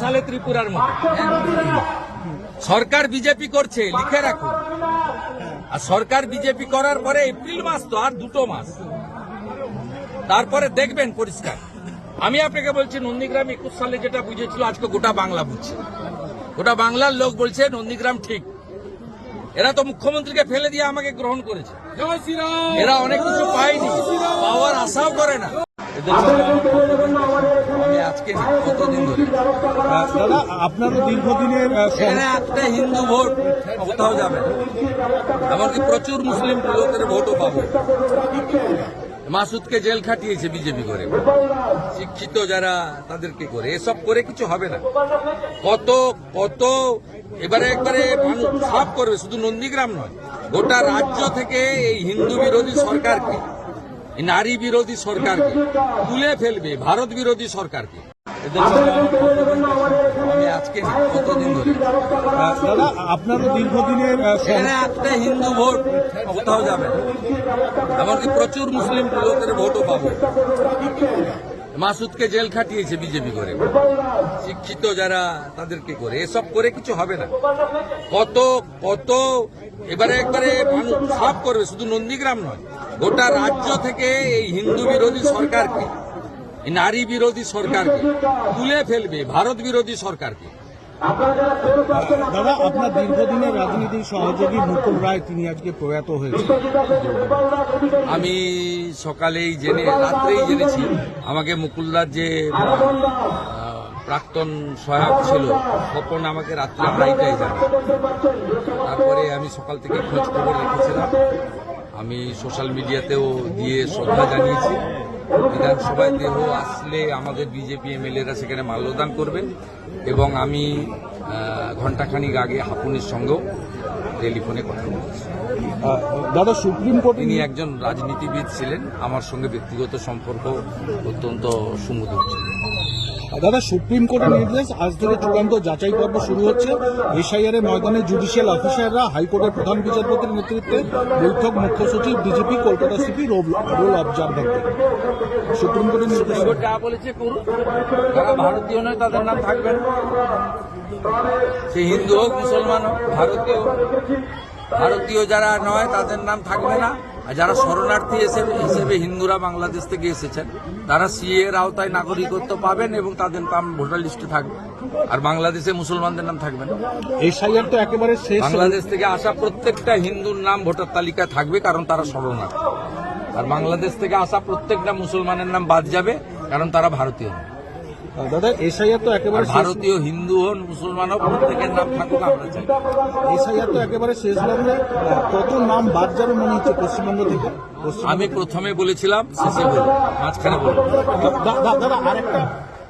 সালে ত্রিপুরার মতো সরকার বিজেপি করছে, লিখে রাখুন। আর সরকার বিজেপি করার পরে এপ্রিল মাস তো আর 2 মাস, তারপরে দেখবেন পরিষ্কার। আমি আপনাকে বলছি নন্দীগ্রাম 21 সালে যেটা বুঝেছিল আজকে গোটা বাংলা বুঝছে। গোটা বাংলার লোক বলছে নন্দীগ্রাম ঠিক। এরা তো মুখ্যমন্ত্রীকে ফেলে দিয়ে আমাকে গ্রহণ করেছে। এরা অনেক কিছু পায়নি, পাওয়ার আশাও করে না। আমি আজকে কতদিন ধরে দাদা আপনারও দীর্ঘদিনের এখানে একটা হিন্দু ভোট কোথাও যাবে না, এমনকি প্রচুর মুসলিম লোকের ভোটও পাবো। মাসুদকে জেল খাটিয়েছে বিজেপি করে, শিক্ষিত যারা তাদেরকে করে, এসব করে কিছু হবে না। কত কত এবারে একবারে মানুষ সাফ করবে, শুধু নন্দীগ্রাম নয়, গোটা রাজ্য থেকে এই হিন্দু বিরোধী সরকারকে, এই নারী বিরোধী সরকারকে তুলে ফেলবে, ভারত বিরোধী সরকারকে। আমি আজকে কতদিন ধরে দাদা আপনারও দীর্ঘদিনের এখানে একটা হিন্দু ভোট কোথাও যাবে না, এমনকি প্রচুর মুসলিম লোকের ভোটও পাবো। মাসুদকে জেল খাটিয়েছে বিজেপি করে, শিক্ষিত যারা তাদেরকে করে, এসব করে কিছু হবে না। কত কত এবারে একবারে মানুষ সাফ করবে, শুধু নন্দীগ্রাম নয়, গোটা রাজ্য থেকে এই হিন্দু বিরোধী সরকারকে, এই নারী বিরোধী সরকারকে তুলে ফেলবে, ভারত বিরোধী সরকারকে। দাদা আপনার দীর্ঘদিনের রাজনীতির সহযোগী মুকুল রায় তিনি আজকে প্রয়াত হয়েছে। আমি সকালেই রাত্রেই জেনেছি। আমাকে মুকুলদার যে প্রাক্তন সহায়ক ছিল তখন আমাকে রাত্রে 2:30টায় জানায়। তারপরে আমি সকাল থেকে খোঁজ খবর রেখেছিলাম, আমি সোশ্যাল মিডিয়াতেও দিয়ে শ্রদ্ধা জানিয়েছি। বিধানসভায় দেহ আসলে আমাদের বিজেপি এমএলএরা সেখানে মাল্যদান করবেন, এবং আমি ঘণ্টাখানিক আগে হাপুনের সঙ্গেও টেলিফোনে কথা বলেছি। দাদা সুপ্রিম কোর্টে তিনি একজন রাজনীতিবিদ ছিলেন, আমার সঙ্গে ব্যক্তিগত সম্পর্ক অত্যন্ত সুমধুর ছিল। দাদা সুপ্রিম কোর্টের নির্দেশ, আজ থেকে চূড়ান্ত যাচাই পর্ব শুরু হচ্ছে। এসআইআর এর ময়দানে জুডিশিয়াল অফিসাররা, হাইকোর্টের প্রধান বিচারপতির নেতৃত্বে বৈঠক, মুখ্য সচিব, DGP, Kolkata CP roll observer. Supreme কোর্টের নির্দেশ যা বলেছে করুন, যারা ভারতীয় নয় তাদের নাম থাকবে না। সে হিন্দু হোক মুসলমান হোক, ভারতীয় যারা নয় তাদের নাম থাকবে না। আর যারা শরণার্থী হিসেবে হিন্দুরা বাংলাদেশ থেকে এসেছেন তারা সিএ এর আওতায় নাগরিকত্ব পাবেন এবং তাদের নাম ভোটার লিস্টে থাকবে। আর বাংলাদেশে মুসলমানদের নাম থাকবে না। এসআইআর তো একেবারে শেষ। বাংলাদেশ থেকে আসা প্রত্যেকটা হিন্দুর নাম ভোটার তালিকায় থাকবে, কারণ তারা শরণার্থী। আর বাংলাদেশ থেকে আসা প্রত্যেকটা মুসলমানের নাম বাদ যাবে, কারণ তারা ভারতীয় নয়। দাদা এসআইআর তো একেবারে ভারতীয় হিন্দু হন মুসলমান হোক, প্রত্যেকের নাম থাকুক আমরা চাই। এসআইআর তো একেবারে শেষ লগ্নে। কত নাম বাদ যাবে মনে হচ্ছে পশ্চিমবঙ্গ থেকে? আমি প্রথমে বলেছিলাম, শেষে বলব, মাঝখানে বলব। দাদা আরেকটা,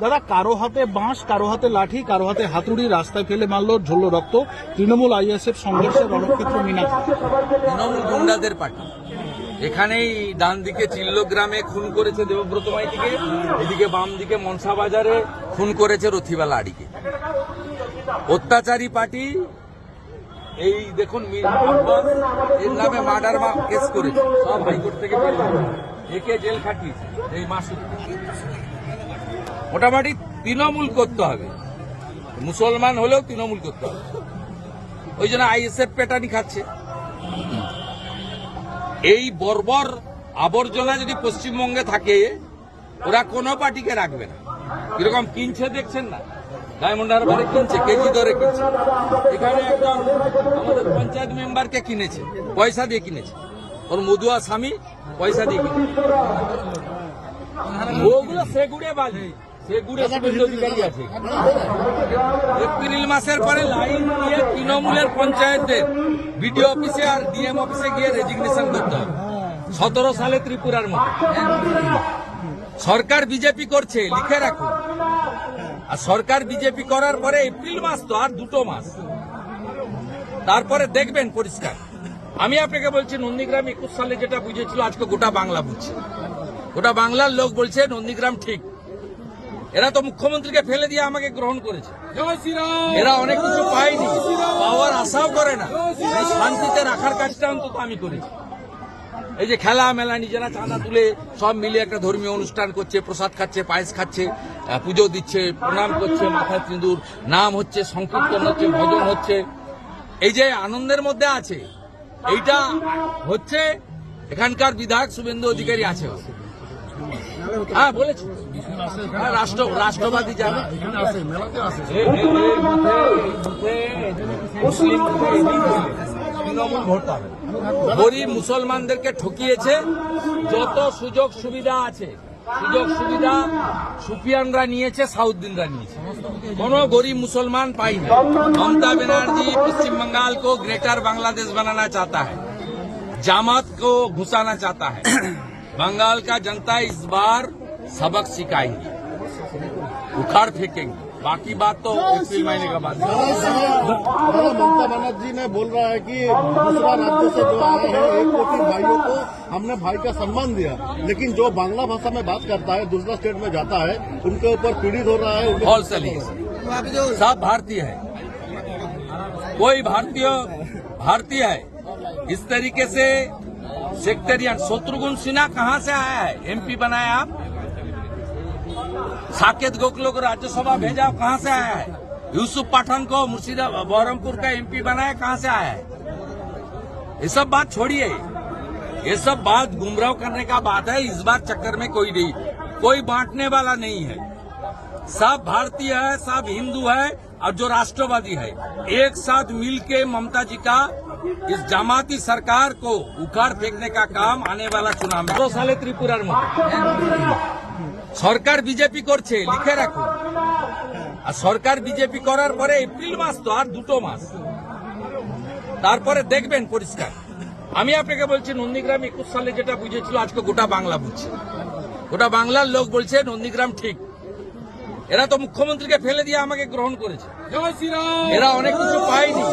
দাদা কারো হাতে বাঁশ, কারো হাতে লাঠি, কারো হাতে হাতুড়ি, রাস্তায় ফেলে মারল, ঝরল রক্ত। তৃণমূল আইএসএফ সংঘর্ষের রণক্ষেত্র মীনাক্ষী। তৃণমূল গুন্ডাদের পার্টি। এখানেই ডান দিকে চিল্লগ্রামে খুন করেছে দেবব্রত মাইতিকে, এদিকে বাম দিকে মনসা বাজারে খুন করেছে রথিবালা আড়িকে। অত্যাচারী পার্টি। এই দেখুন আব্বাস এর নামে মার্ডার কেস করেছে, সব হাইকোর্ট থেকে একে জেল খাটিয়েছে। এই মাসুদ মোটামুটি তৃণমূল করতে হবে, মুসলমান হলেও তৃণমূল করতে হবে। ওই জন্য আইএসএফ পেটানি খাচ্ছে। এই বর্বর আবর্জনা যদি পশ্চিমবঙ্গে থাকে, ওরা কোনো পার্টিকে রাখবে না। কিরকম কিনছে দেখছেন না, ডায়মন্ড হারবারে কিনছে, কেজি দরে কিনছে। এখানে একজন আমাদের পঞ্চায়েত মেম্বারকে কিনেছে, পয়সা দিয়ে কিনেছে, ওর মধুয়া স্বামী পয়সা দিয়ে কিনেছে। ওগুলো সেগুড়ে বাজে, সেগুড়ে শুভেন্দু অধিকারী আছে। এপ্রিল মাসের পরে লাইন দিয়ে তৃণমূলের পঞ্চায়েতের বিডিও অফিসে আর ডিএম অফিসে গিয়ে রেজিগনেশন করতে হবে। 17 সালে ত্রিপুরার মতো সরকার বিজেপি করছে, লিখে রাখুন। আর সরকার বিজেপি করার পরে এপ্রিল মাস তো আর 2 মাস, তারপরে দেখবেন পরিষ্কার। আমি আপনাকে বলছি নন্দীগ্রাম 21 সালে যেটা বুঝেছিল আজকে গোটা বাংলা বুঝছে। গোটা বাংলার লোক বলছে নন্দীগ্রাম ঠিক। এরা তো মুখ্যমন্ত্রীকে ফেলে দিয়ে আমাকে গ্রহণ করেছে। এরা অনেক কিছু পায়নি, পাওয়ার আশাও করে না। শান্তিতে রাখার কাজটা অন্তত আমি করেছি। এই যে খেলা মেলা নিজেরা চাঁদা তুলে সব মিলে একটা ধর্মীয় অনুষ্ঠান করছে, প্রসাদ খাচ্ছে, পায়েস খাচ্ছে, পুজো দিচ্ছে, প্রণাম করছে, মাথায় সিঁদুর, নাম হচ্ছে, সংকীর্তন হচ্ছে, ভজন হচ্ছে, এই যে আনন্দের মধ্যে আছে। এইটা হচ্ছে এখানকার বিধায়ক শুভেন্দু অধিকারী আছে। হ্যাঁ বলেছি, হ্যাঁ, রাষ্ট্রবাদী যারা মুসলিম তৃণমূল ভোট পাবে, গরিব মুসলমানদেরকে ঠকিয়েছে। যত সুযোগ সুবিধা আছে, সুযোগ সুবিধা সুফিয়ানরা নিয়েছে, সাউদ্দিনরা নিয়েছে, কোনো গরিব মুসলমান পাইনি। ममता बनर्जी पश्चिम बंगाल को ग्रेटर बांग्लादेश बनाना चाहता है, जामात को घुसाना चाहता है। बंगाल का जनता इस बार सबक सिखाएंगी, उखाड़ फेंकेंगी। बाकी बात तो अप्रैल महीने का बात है। ममता बनर्जी ने बोल रहा है कि दूसरा राज्य से जो आए हैं 1 कोटी भाइयों को हमने भाई का सम्मान दिया, लेकिन जो बांग्ला भाषा में बात करता है, दूसरा स्टेट में जाता है, उनके ऊपर पीड़ित हो रहा है। हॉल सली सब भारतीय है, कोई भारतीय है। इस तरीके से सेक्टेरियन शत्रुघ्न सिन्हा कहाँ से आया है? एमपी बनाया आप। साकेत गोखले को राज्यसभा भेजा, कहाँ से आया है? यूसुफ पठान को मुर्शिदाबाद बहरमपुर का एमपी बनाया, कहाँ से आया है? ये सब बात छोड़िए, ये सब बात गुमराह करने का बात है। इस बार चक्कर में कोई नहीं, कोई बांटने वाला नहीं है। सब भारतीय है, सब हिंदू है, और जो राष्ट्रवादी है एक साथ मिलके ममता जी का इस जमाती सरकार को उखाड़ फेंकने का काम आने वाला चुनाव में। 2 साले त्रिपुरार मत সরকার বিজেপি করছে, লিখে রাখুন। আর সরকার বিজেপি করার পরে এপ্রিল মাস তো আর 2 মাস, তারপরে দেখবেন পরিষ্কার। আমি আপনাকে বলছি নন্দীগ্রাম 21 সালে যেটা বুঝেছিল আজকে গোটা বাংলা বুঝছে। গোটা বাংলার লোক বলছে নন্দীগ্রাম ঠিক। এরা তো মুখ্যমন্ত্রীকে ফেলে দিয়ে আমাকে গ্রহণ করেছে, এরা অনেক কিছু পায়নি,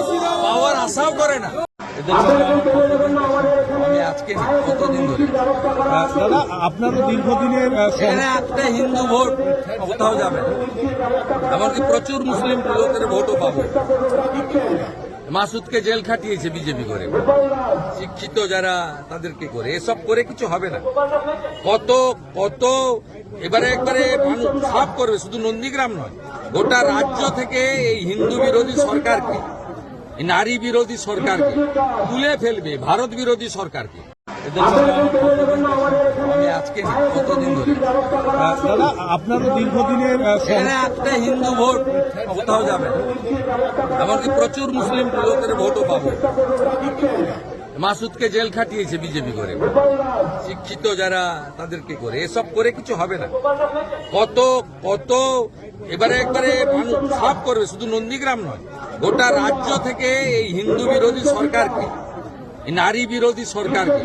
পাওয়ার আশাও করে না। এদের সঙ্গে আমি আজকে কতদিন ধরে দাদা, আপনারও দীর্ঘদিনের এখানে একটা হিন্দু ভোট কোথাও যাবে না, এমনকি প্রচুর মুসলিম লোকের ভোটও পাবো। মাসুদকে জেল খাটিয়েছে বিজেপি করে, শিক্ষিত যারা তাদেরকে করে, এসব করে কিছু হবে না। কত কত এবারে একবারে মানুষ সাফ করবে, শুধু নন্দীগ্রাম নয়, গোটা রাজ্য থেকে এই হিন্দু বিরোধী সরকারকে, এই নারী বিরোধী সরকারকে তুলে ফেলবে, ভারত বিরোধী সরকারকে। এদের সঙ্গে আমি আজকে কতদিন ধরে দাদা, আপনারও দীর্ঘদিনের এখানে একটা হিন্দু ভোট কোথাও যাবে না, এমনকি প্রচুর মুসলিম লোকের ভোটও পাবো। মাসুদকে জেল খাটিয়েছে বিজেপি করে, শিক্ষিত যারা তাদেরকে করে, এসব করে কিছু হবে না। কত কত এবারে একবারে মানুষ সাফ করবে, শুধু নন্দীগ্রাম নয়, গোটা রাজ্য থেকে এই হিন্দু বিরোধী সরকারকে, এই নারী বিরোধী সরকারকে